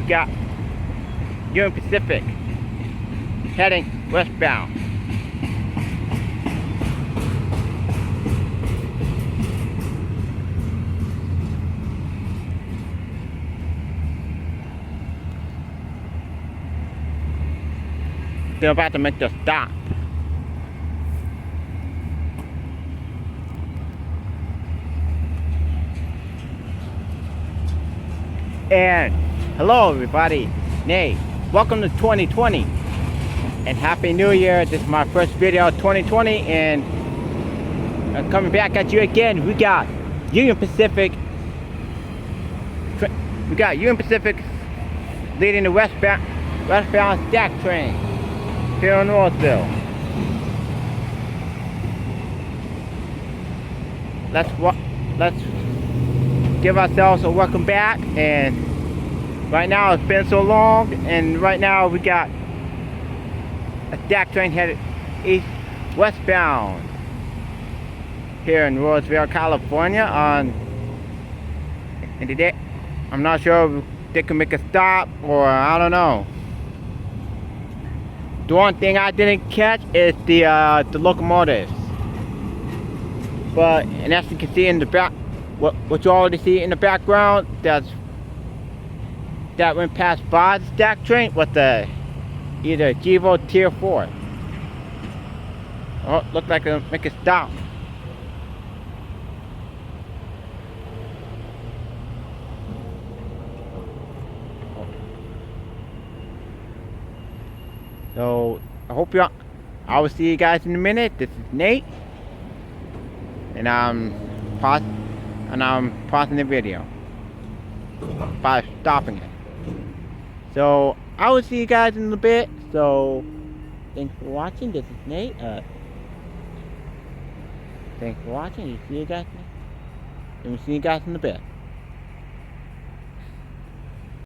got Union Pacific heading westbound. They're about to make the stop. And hello everybody, Nay, welcome to 2020 and Happy New Year. This is my first video of 2020 and I'm coming back at you again. We got Union Pacific leading the westbound stack train here in Roseville. Let's give ourselves a welcome back. And right now it's been so long, and right now we got a stack train headed westbound here in Roseville, California. And today I'm not sure if they can make a stop or I don't know. The one thing I didn't catch is the locomotives. But and as you can see in the back, what you already see in the background, that went past by the stack train with the either Gevo Tier 4. Oh, looked like it'll make a stop. So I hope I will see you guys in a minute. This is Nate, and I'm pausing the video by stopping it. So I will see you guys in a bit. So thanks for watching. This is Nate. Thanks for watching. See you guys. And we'll see you guys in a bit.